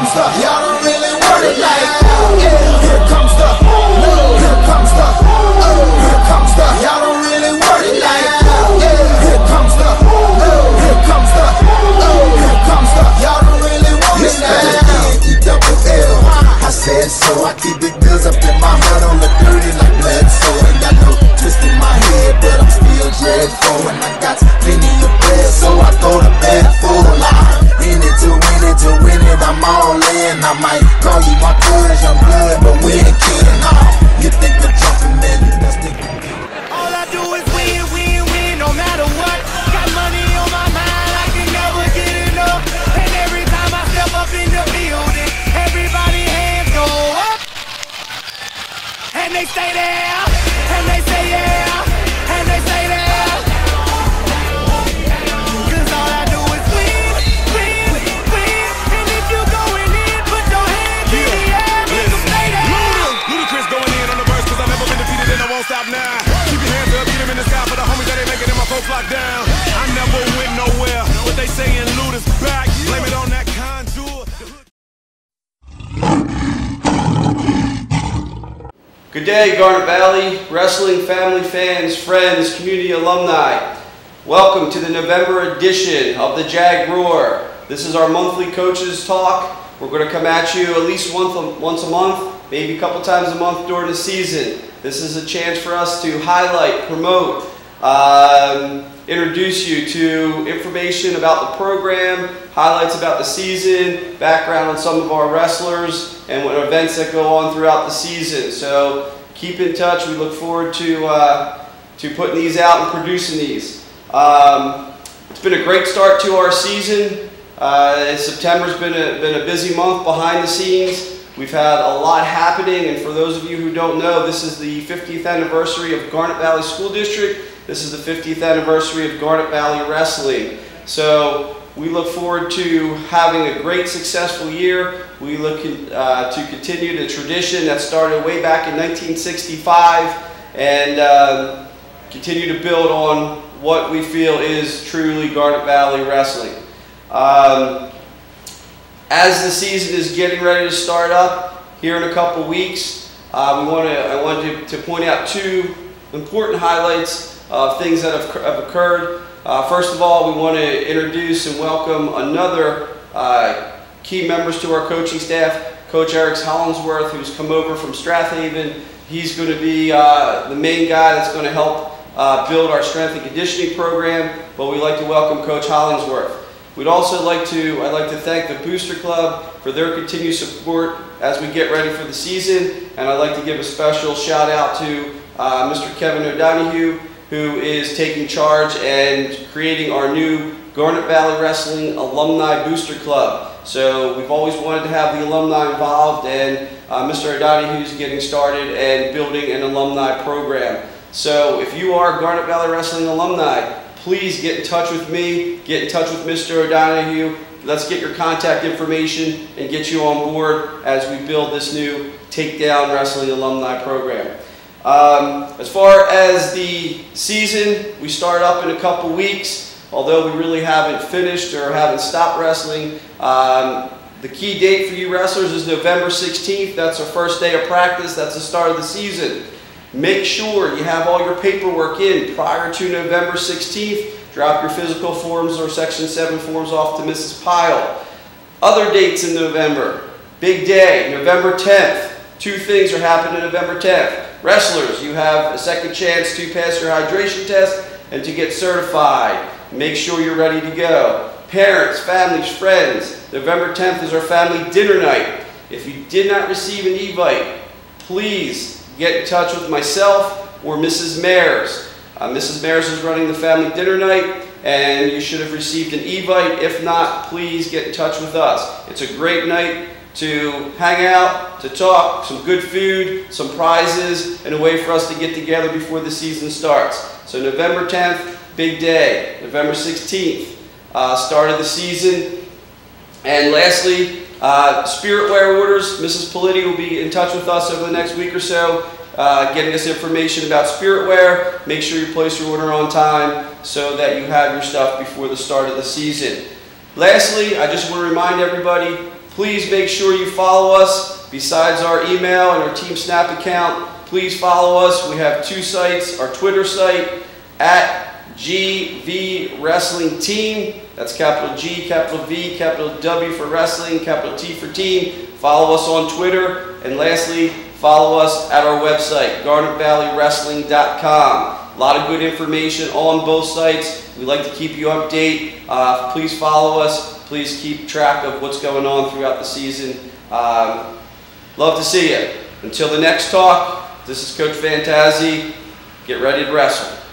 comes the, y'all don't really want it like that. Here comes the, here comes the, here comes the, y'all don't really want it like that. Here comes the, here comes the, here comes the, y'all don't really want it like that. E-double-L, I said so, I keep big bills up in my heart on the dirty like blood, so ain't got no twist in my head, but I'm still dreadful, and I got plenty of bread, so I go to bed full. In it to win it, I'm all in. I might call you my cuz, young blood, but we ain't kin. You think we're jumping, man, you best think we can. All I do is win, win, win, no matter what. Got money on my mind, I can never get enough. And every time I step up in the building, everybody hands go up. And they stay there, and they say yeah, and they say there. Stop now. Keep your hands up, get them in the sky for the homies that ain't making it, my folks locked down. I never went nowhere, but they saying loot is back. Blame it on that contour. Good day, Garnet Valley wrestling family, fans, friends, community alumni. Welcome to the November edition of the Jag Roar. This is our monthly coaches talk. We're going to come at you at least once a month, maybe a couple times a month during the season. This is a chance for us to highlight, promote, introduce you to information about the program, highlights about the season, background on some of our wrestlers, and what events that go on throughout the season. So keep in touch. We look forward to putting these out and producing these. It's been a great start to our season. September's been a busy month behind the scenes. We've had a lot happening, and for those of you who don't know, this is the 50th anniversary of Garnet Valley School District. This is the 50th anniversary of Garnet Valley Wrestling. So we look forward to having a great, successful year. We look to continue the tradition that started way back in 1965 and continue to build on what we feel is truly Garnet Valley Wrestling. As the season is getting ready to start up here in a couple weeks, I wanted to point out two important highlights of things that have occurred. First of all, we want to introduce and welcome another key members to our coaching staff, Coach Eric Hollingsworth, who's come over from Strathaven. He's going to be the main guy that's going to help build our strength and conditioning program, but we'd like to welcome Coach Hollingsworth. I'd like to thank the Booster Club for their continued support as we get ready for the season, and I'd like to give a special shout out to Mr. Kevin O'Donohue, who is taking charge and creating our new Garnet Valley Wrestling Alumni Booster Club. So we've always wanted to have the alumni involved, and Mr. O'Donohue is getting started and building an alumni program. So if you are Garnet Valley Wrestling alumni, please get in touch with me, get in touch with Mr. O'Donohue. Let's get your contact information and get you on board as we build this new Takedown Wrestling Alumni program. As far as the season, we start up in a couple weeks. Although we really haven't finished or haven't stopped wrestling, the key date for you wrestlers is November 16th. That's our first day of practice. That's the start of the season. Make sure you have all your paperwork in prior to November 16th. Drop your physical forms or Section 7 forms off to Mrs. Pyle. Other dates in November. Big day, November 10th. Two things are happening November 10th. Wrestlers, you have a second chance to pass your hydration test and to get certified. Make sure you're ready to go. Parents, families, friends, November 10th is our family dinner night. If you did not receive an e-vite, please get in touch with myself or Mrs. Mayers. Mrs. Mayers is running the family dinner night, and you should have received an e-vite. If not, please get in touch with us. It's a great night to hang out, to talk, some good food, some prizes, and a way for us to get together before the season starts. So November 10th, big day. November 16th, start of the season. And lastly, spirit wear orders. Mrs. Politti will be in touch with us over the next week or so, getting us information about spirit wear. Make sure you place your order on time so that you have your stuff before the start of the season. Lastly, I just want to remind everybody, Please make sure you follow us. Besides our email and our Team Snap account, please follow us. We have 2 sites. Our Twitter site at GV Wrestling Team. That's capital G, capital V, capital W for wrestling, capital T for team. Follow us on Twitter. And lastly, follow us at our website, GarnetValleyWrestling.com. A lot of good information on both sites. We like to keep you updated. Please follow us. Please keep track of what's going on throughout the season. Love to see you. Until the next talk, this is Coach Fantazzi. Get ready to wrestle.